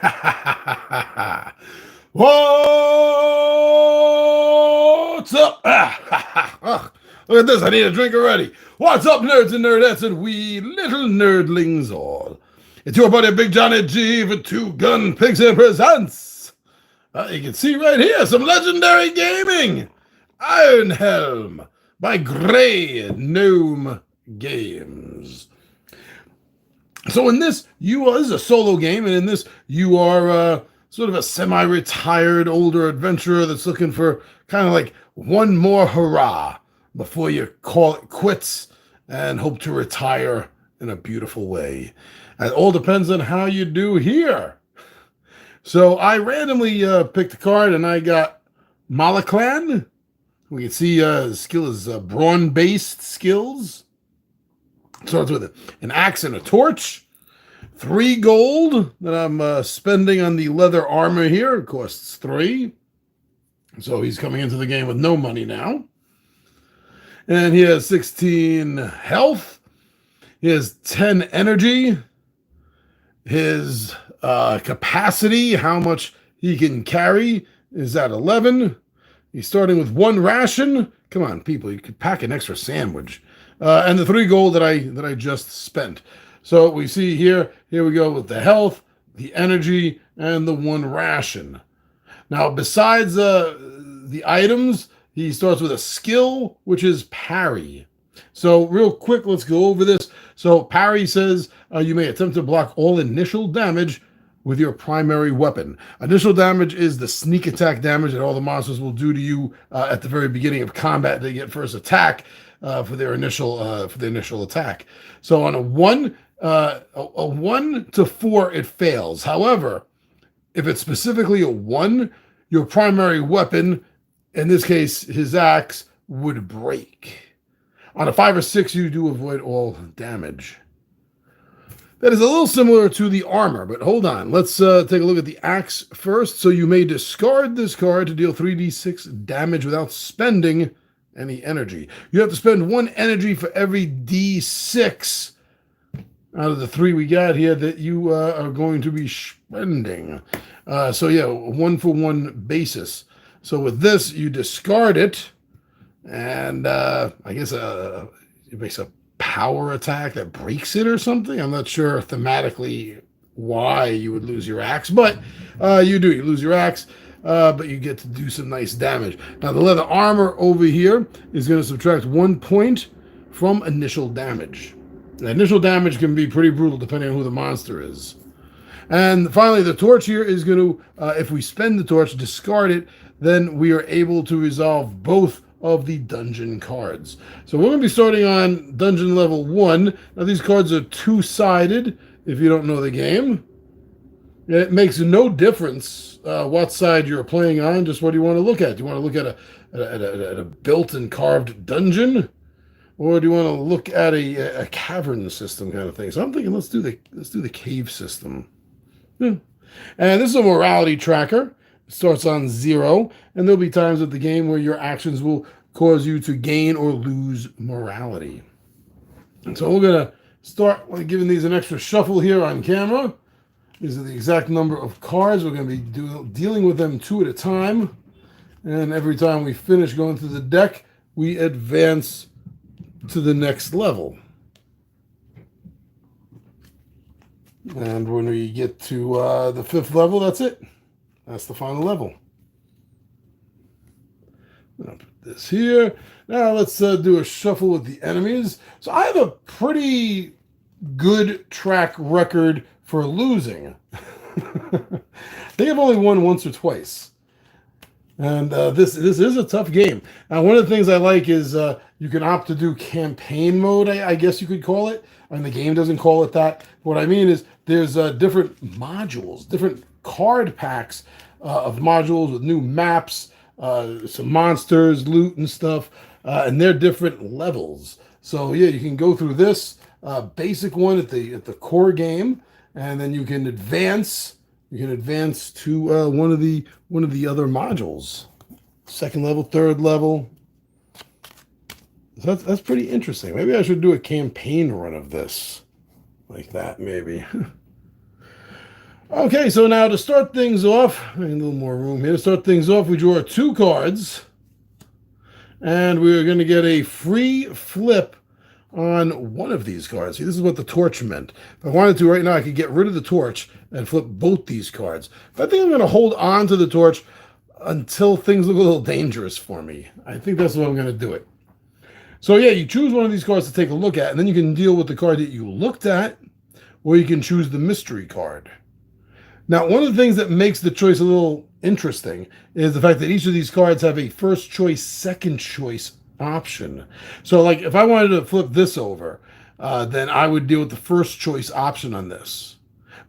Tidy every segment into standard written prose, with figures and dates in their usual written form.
What's up? Look at this. I need a drink already. What's up, nerds and nerdettes, and we little nerdlings all? It's your buddy Big Johnny G for Two Gun Pigs and Presents. You can see right here some legendary gaming. Iron Helm by Grey Gnome Games. So in this, this is a solo game, and in this, you are sort of a semi-retired older adventurer that's looking for kind of like one more hurrah before you call it quits and hope to retire in a beautiful way. It all depends on how you do here. So I randomly picked a card, and I got Malaklan. We can see skill is brawn-based skills. Starts with an axe and a torch. 3 gold that I'm spending on the leather armor here. It costs 3. So he's coming into the game with no money now. And he has 16 health. He has 10 energy. His capacity, how much he can carry, is at 11. He's starting with 1 ration. Come on, people, you could pack an extra sandwich. And the 3 gold that I just spent. So we see here we go with the health, the energy, and the 1 ration. Now, besides the items, he starts with a skill, which is parry. So real quick, let's go over this. So parry says you may attempt to block all initial damage with your primary weapon. Initial damage is the sneak attack damage that all the monsters will do to you at the very beginning of combat. They get first attack for their initial attack. So on a 1 to 4, it fails. However, if it's specifically a 1, your primary weapon, in this case his axe, would break. On a 5 or 6, you do avoid all damage. That is a little similar to the armor, but hold on. Let's take a look at the axe first. So you may discard this card to deal 3d6 damage without spending any energy. You have to spend 1 energy for every d6 out of the 3 we got here that you are going to be spending. So yeah, 1 for 1 basis. So with this, you discard it, and I guess it makes a power attack that breaks it or something. I'm not sure thematically why you would lose your axe, but you do. You lose your axe, but you get to do some nice damage. Now, the leather armor over here is going to subtract 1 point from initial damage. The initial damage can be pretty brutal depending on who the monster is. And finally, the torch here is going to, if we spend the torch, discard it, then we are able to resolve both of the dungeon cards. So we're going to be starting on dungeon level 1. Now, these cards are 2-sided, if you don't know the game. It makes no difference what side you're playing on, just what do you want to look at. Do you want to look at a built and carved dungeon? Or do you want to look at a cavern system kind of thing? So I'm thinking let's do the cave system. Yeah. And this is a morality tracker. It starts on 0, and there'll be times of the game where your actions will cause you to gain or lose morality. And so we're going to start by giving these an extra shuffle here on camera. These are the exact number of cards. We're going to be dealing with them 2 at a time. And every time we finish going through the deck, we advance to the next level. And when we get to the 5th level, that's it. That's the final level. I'll put this here. Now let's do a shuffle with the enemies. So I have a pretty good track record for losing. I think I've only won once or twice. And this is a tough game. Now, one of the things I like is you can opt to do campaign mode, I guess you could call it. And the game doesn't call it that. What I mean is there's different modules, different card packs of modules with new maps, some monsters, loot and stuff, and they're different levels. So yeah, you can go through this basic one at the core game, and then you can advance. You can advance to one of the other modules, 2nd level, 3rd level. So that's pretty interesting. Maybe I should do a campaign run of this, like that maybe. Okay, so now to start things off, a little more room here. To start things off, we draw 2 cards, and we're going to get a free flip on one of these cards. See, this is what the torch meant. If I wanted to right now, I could get rid of the torch and flip both these cards. But I think I'm going to hold on to the torch until things look a little dangerous for me. I think that's what I'm going to do it. So yeah, you choose one of these cards to take a look at, and then you can deal with the card that you looked at, or you can choose the mystery card. Now, one of the things that makes the choice a little interesting is the fact that each of these cards have a first choice, second choice option. So like if I wanted to flip this over, then I would deal with the first choice option on this.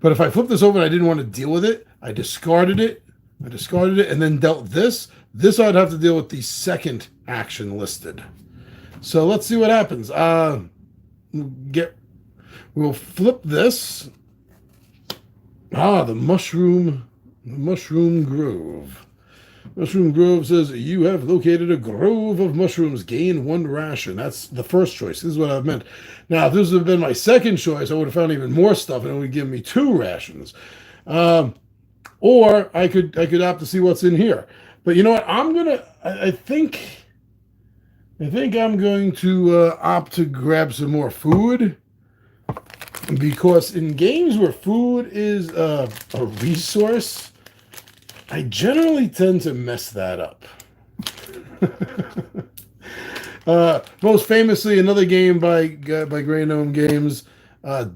But if I flip this over and I didn't want to deal with it, I discarded it, and then dealt this. This I'd have to deal with the second action listed. So let's see what happens. We'll flip this. The mushroom grove. Mushroom Grove says, you have located a grove of mushrooms. Gain 1 ration. That's the first choice. This is what I've meant. Now, if this would have been my second choice, I would have found even more stuff, and it would give me 2 rations. Or I could opt to see what's in here. But you know what? I think I'm going to opt to grab some more food. Because in games where food is a resource, I generally tend to mess that up. Most famously, another game by Grey Gnome Games,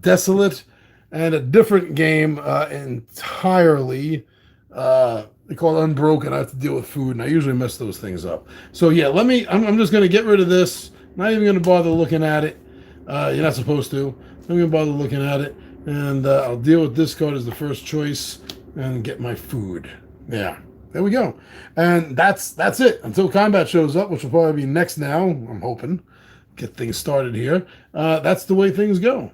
Desolate, and a different game entirely. They call it Unbroken. I have to deal with food, and I usually mess those things up. So yeah, I'm just going to get rid of this. Not even going to bother looking at it. You're not supposed to. I'm going to bother looking at it, and I'll deal with this card as the first choice and get my food. Yeah, there we go. And that's it until combat shows up, which will probably be next now. I'm hoping get things started here. That's the way things go.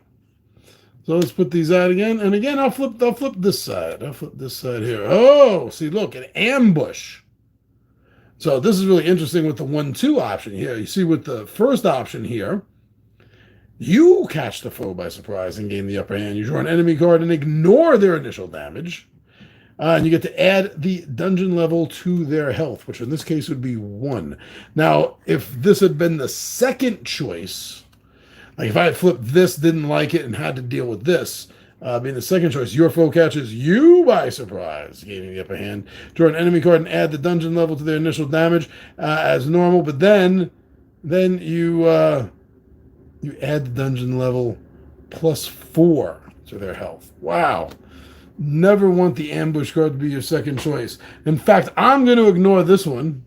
So let's put these out again, and again I'll flip this side. I'll flip this side here. Oh, see, look, an ambush. So this is really interesting with the 1-2 option here. You see, with the first option here, you catch the foe by surprise and gain the upper hand. You draw an enemy card and ignore their initial damage. And you get to add the dungeon level to their health, which in this case would be 1. Now, if this had been the second choice, like if I had flipped this, didn't like it, and had to deal with this, being the second choice, your foe catches you by surprise, gaining the upper hand. Draw an enemy card and add the dungeon level to their initial damage as normal, but then you add the dungeon level +4 to their health. Wow. Never want the ambush card to be your second choice. In fact, I'm going to ignore this one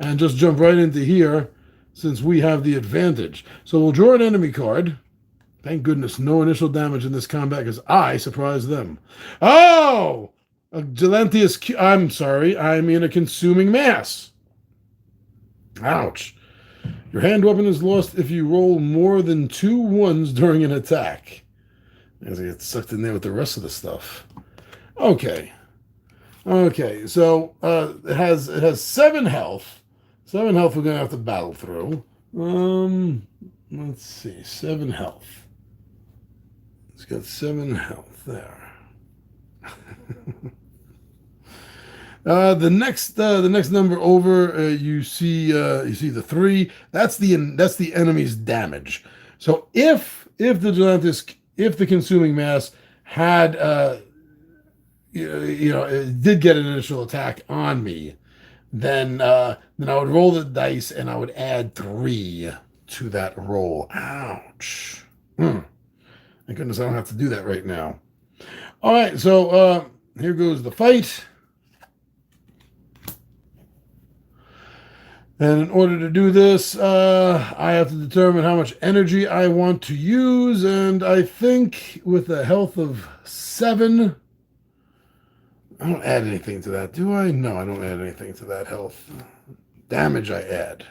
and just jump right into here since we have the advantage. So we'll draw an enemy card. Thank goodness, no initial damage in this combat because I surprised them. Oh! A Gelanthius... I'm sorry, I mean a consuming mass. Ouch. Your hand weapon is lost if you roll more than 2 1s during an attack. As I get sucked in there with the rest of the stuff. Okay, so it has 7 health. 7 health we're going to have to battle through. Let's see, 7 health. It's got 7 health there. The next number over, you see the 3. That's the enemy's damage. So if the consuming mass had it did get an initial attack on me, then I would roll the dice and I would add 3 to that roll. Ouch. Thank goodness I don't have to do that right now. All right, so here goes the fight. And in order to do this, I have to determine how much energy I want to use. And I think with a health of 7, I don't add anything to that, do I? No, I don't add anything to that health. Damage I add,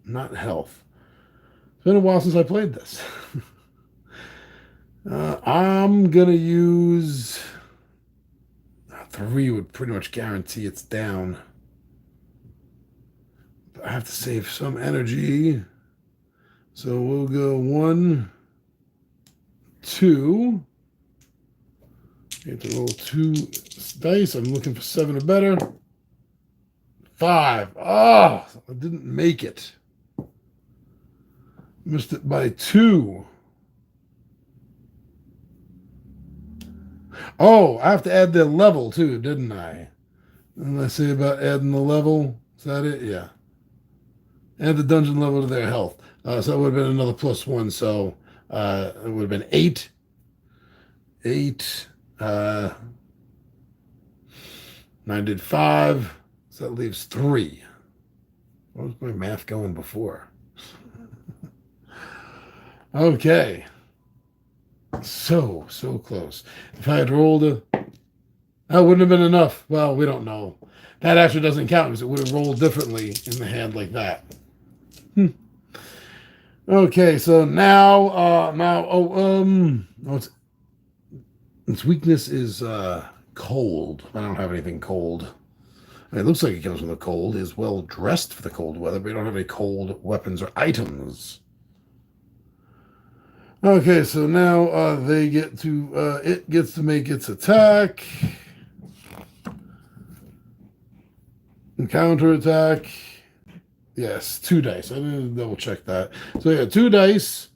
not health. It's been a while since I played this. I'm going to use... 3 would pretty much guarantee it's down. I have to save some energy. So we'll go 1, 2. You have to roll 2 dice. I'm looking for 7 or better. 5. Oh, I didn't make it. Missed it by 2. Oh, I have to add the level too, didn't I? Didn't I say about adding the level? Is that it? Yeah. Add the dungeon level to their health. So that would have been another +1. So it would have been 8. 8. And I did 5. So that leaves 3. What was my math going before? Okay. So close. If I had rolled that wouldn't have been enough. Well, we don't know. That actually doesn't count because it would have rolled differently in the hand like that. Okay, so now, its weakness is cold. I don't have anything cold. It looks like it comes from the cold. Is well dressed for the cold weather, but we don't have any cold weapons or items. Okay, so now it gets to make its attack. And counterattack. Yes, 2 dice. I didn't double check that. So yeah, 2 dice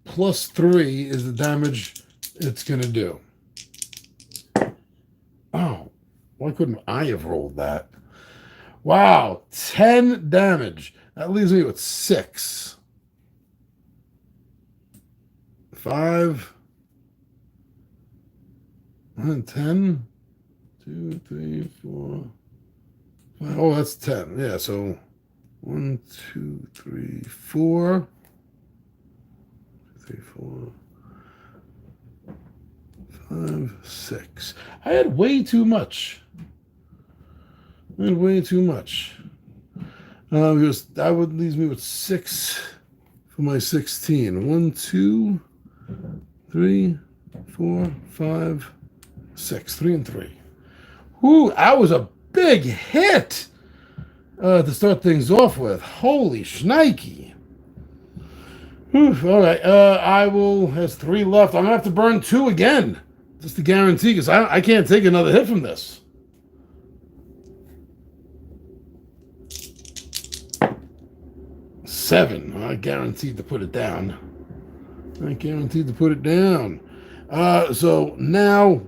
plus 3 is the damage it's going to do. Oh, why couldn't I have rolled that? Wow, 10 damage. That leaves me with 6. 5. And 10. 2, 3, 4. 5. Oh, that's 10. Yeah, so 1, 2, 3, 4. 3, 4. 5, 6. I had way too much. That would leave me with 6 for my 16. 1, 2, 3, 4, 5, 6. 3 and 3. Ooh, that was a big hit to start things off with. Holy shnikey. All right, I has 3 left. I'm going to have to burn 2 again, just to guarantee, because I can't take another hit from this. Seven. I guaranteed to put it down. So now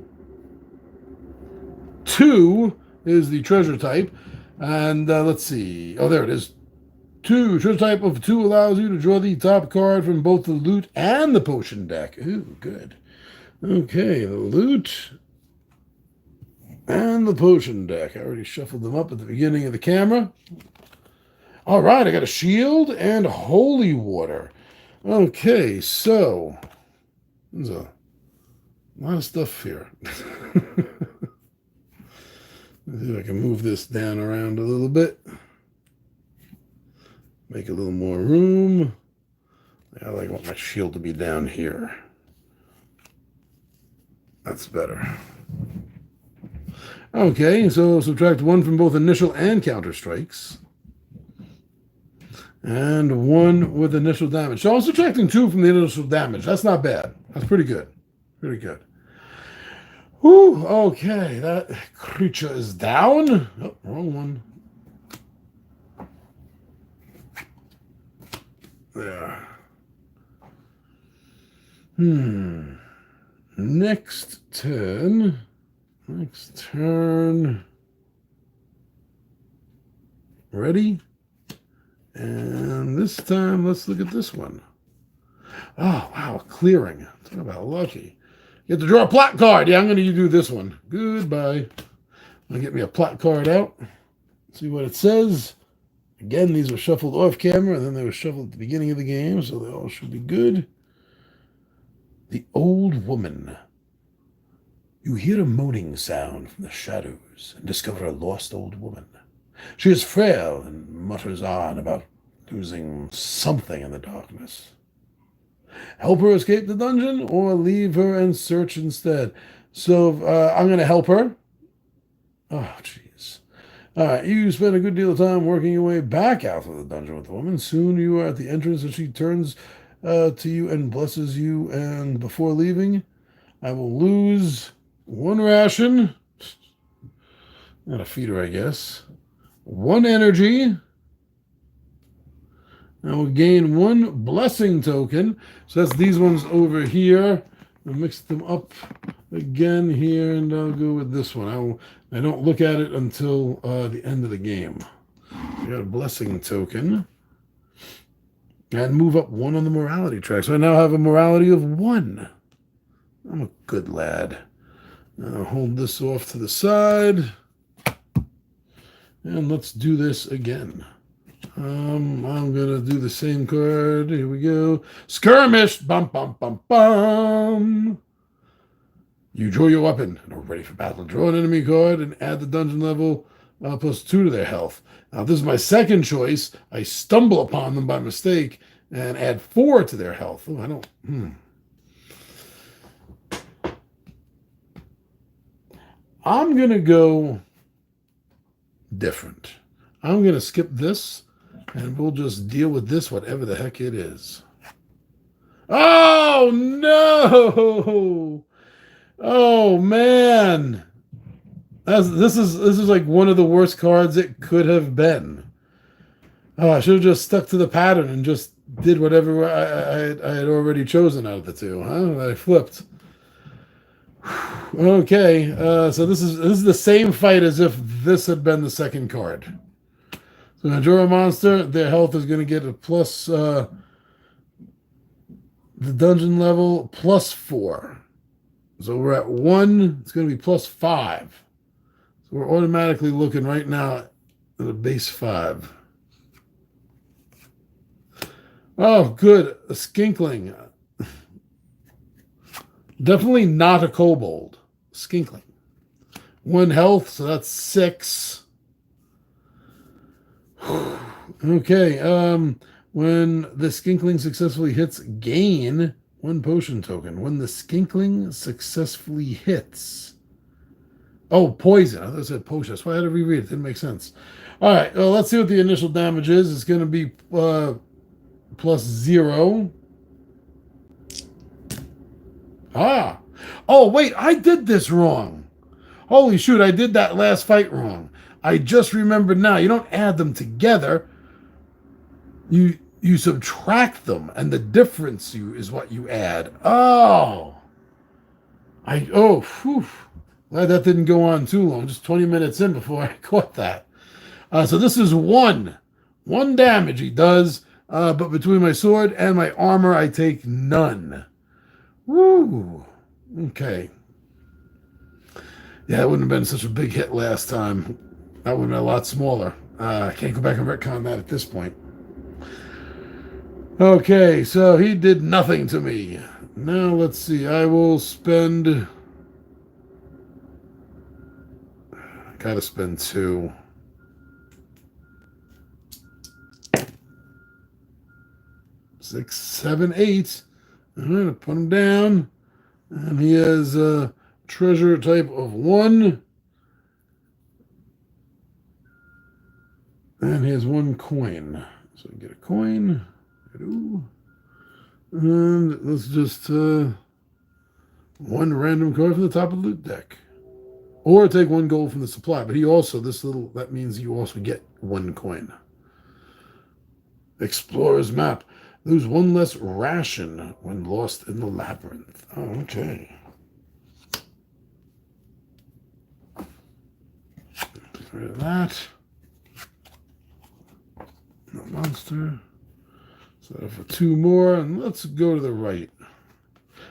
2 is the treasure type. And let's see. Oh, there it is. 2. Treasure type of 2 allows you to draw the top card from both the loot and the potion deck. Ooh, good. Okay, the loot and the potion deck. I already shuffled them up at the beginning of the camera. All right, I got a shield and holy water. Okay, so there's a lot of stuff here. Let's see if I can move this down around a little bit. Make a little more room. I want my shield to be down here. That's better. Okay, so subtract 1 from both initial and counter strikes. And 1 with initial damage. So I'm subtracting 2 from the initial damage. That's not bad. That's pretty good. Pretty good. Whew, okay, that creature is down. Oh, wrong one. There. Next turn. Ready? And this time, let's look at this one. Oh, wow, clearing. Talk about lucky. You have to draw a plot card. Yeah, I'm going to do this one. Goodbye. I'm going to get me a plot card out. See what it says. Again, these were shuffled off camera, and then they were shuffled at the beginning of the game, so they all should be good. The Old Woman. You hear a moaning sound from the shadows and discover a lost old woman. She is frail and mutters on about losing something in the darkness. Help her escape the dungeon or leave her and search instead. So I'm going to help her. Oh, jeez. All right, you spend a good deal of time working your way back out of the dungeon with the woman. Soon you are at the entrance and she turns to you and blesses you. And before leaving, I will lose 1 ration. Not a feeder, I guess. 1 energy. And we'll gain 1 blessing token. So that's these ones over here. I'll mix them up again here, and I'll go with this one. I don't look at it until the end of the game. I got a blessing token. And move up 1 on the morality track. So I now have a morality of 1. I'm a good lad. I'll hold this off to the side. And let's do this again. I'm going to do the same card. Here we go. Skirmish. Bum, bum, bum, bum. You draw your weapon and are ready for battle. Draw an enemy card and add the dungeon level +2 to their health. Now, this is my second choice. I stumble upon them by mistake and add 4 to their health. Oh, I don't... I'm going to go different. I'm going to skip this, and we'll just deal with this, whatever the heck it is. Oh, no! Oh, man! This is like one of the worst cards it could have been. Oh, I should have just stuck to the pattern and just did whatever I had already chosen out of the two, huh? I flipped. Okay, so this is the same fight as if this had been the second card. So when I draw a monster, their health is going to get a plus the dungeon level +4. So we're at 1. It's going to be +5. So we're automatically looking right now at a base 5. Oh, good. A skinkling. Definitely not a kobold. Skinkling. 1 health, so that's 6. Okay. When the skinkling successfully hits, gain 1 potion token. When the skinkling successfully hits. Oh, poison. I thought it said potion. That's why I had to reread it. Didn't make sense. All right. Well, let's see what the initial damage is. It's going to be +0. Ah. Oh, wait. I did this wrong. Holy shoot. I did that last fight wrong. I just remembered now. You don't add them together. You subtract them, and the difference is what you add. Oh. Whew. Glad that didn't go on too long. Just 20 minutes in before I caught that. So this is 1. 1 damage he does. But between my sword and my armor, I take none. Woo. Okay. Yeah, it wouldn't have been such a big hit last time. That would have been a lot smaller. I can't go back and retcon that at this point. Okay, so he did nothing to me. Now, let's see. I will spend... Gotta spend 2. Six, 7, 8. I'm going to put him down. And he has a treasure type of 1. And he has 1 coin. So get a coin. And let's just 1 random card from the top of the loot deck. Or take 1 gold from the supply. But he also, that means you also get 1 coin. Explorer's map. Lose 1 less ration when lost in the labyrinth. Oh, okay. Get rid of that. No monster. So for 2 more, and let's go to the right.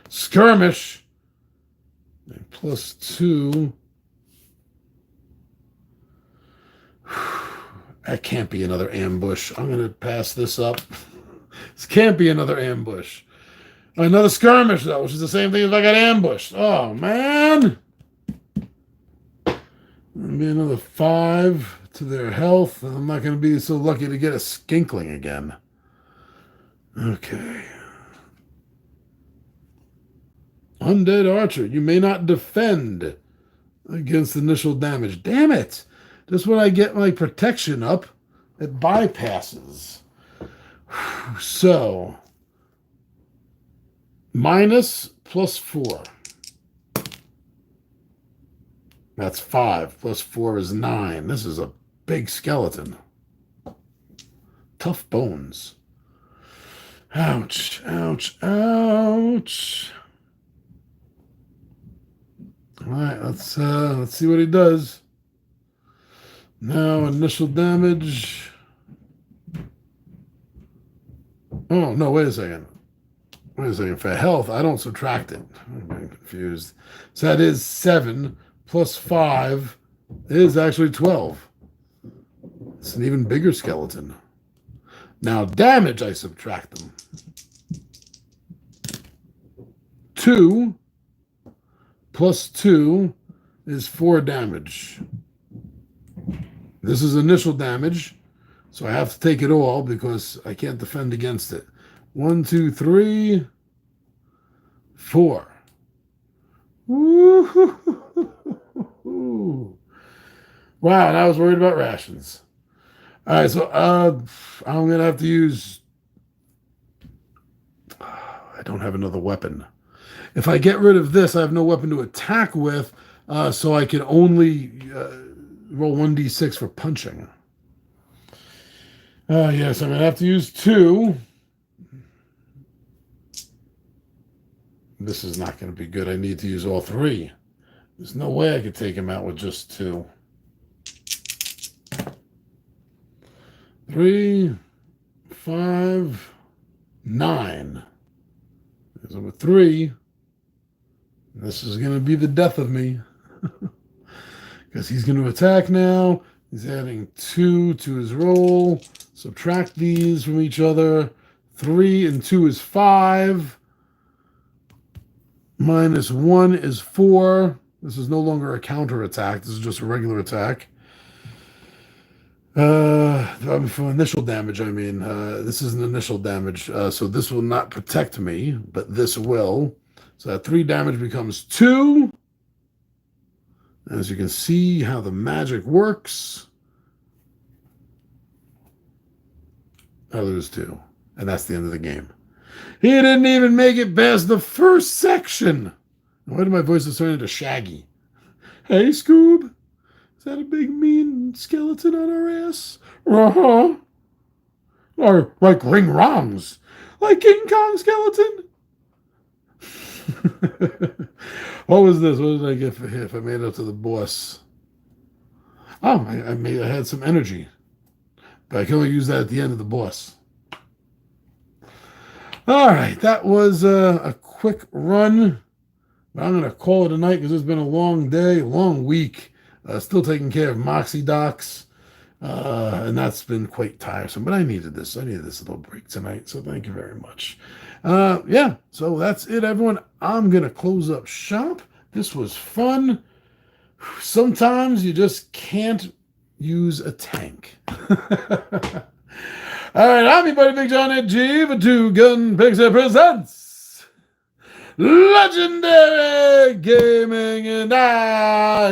Skirmish. And +2. That can't be another ambush. I'm going to pass this up. This can't be another ambush. Another skirmish, though, which is the same thing as I got ambushed. Oh, man. That'll be another 5 to their health. I'm not going to be so lucky to get a skinkling again. Okay. Undead Archer. You may not defend against initial damage. Damn it. Just when I get my protection up, it bypasses. So, minus +4. That's 5. Plus 4 is 9. This is a big skeleton. Tough bones. Ouch, ouch, ouch. All right, let's see what he does. Now initial damage. Oh no, wait a second. Wait a second. For health, I don't subtract it. I'm getting confused. So that is 7 plus 5 is actually 12. It's an even bigger skeleton. Now damage, I subtract them. 2 plus 2 is 4 damage. This is initial damage, so I have to take it all because I can't defend against it. 1, 2, 3, 4. Woo-hoo-hoo-hoo-hoo. Wow, and I was worried about rations. All right, so I'm going to have to use... I don't have another weapon. If I get rid of this, I have no weapon to attack with, so I can only roll 1d6 for punching. Yes, I'm going to have to use 2. This is not going to be good. I need to use all 3. There's no way I could take him out with just 2. 3, 5, 9. There's number 3. This is going to be the death of me. Because he's going to attack now. He's adding 2 to his roll. Subtract these from each other. 3 and 2 is 5. Minus 1 is 4. This is no longer a counter attack. This is just a regular attack. For initial damage, I mean. This is an initial damage. So this will not protect me, but this will. So that 3 damage becomes 2. As you can see how the magic works. I lose 2. And that's the end of the game. He didn't even make it past the first section. Why did my voice turn into Shaggy? Hey, Scoob. Is that a big mean skeleton on our ass? Uh-huh. Or like ring wrongs. Like King Kong skeleton? What was this? What did I get for if I made it up to the boss? Oh, I had some energy. But I can only use that at the end of the boss. All right, that was a quick run. But I'm going to call it a night because it's been a long day, long week. Still taking care of Moxie Docs. And that's been quite tiresome. But I needed this. I needed this little break tonight. So thank you very much. Yeah, so that's it, everyone. I'm going to close up shop. This was fun. Sometimes you just can't use a tank. All right, I'm your buddy Big John at G for Two Gun Pixel presents Legendary Gaming, and I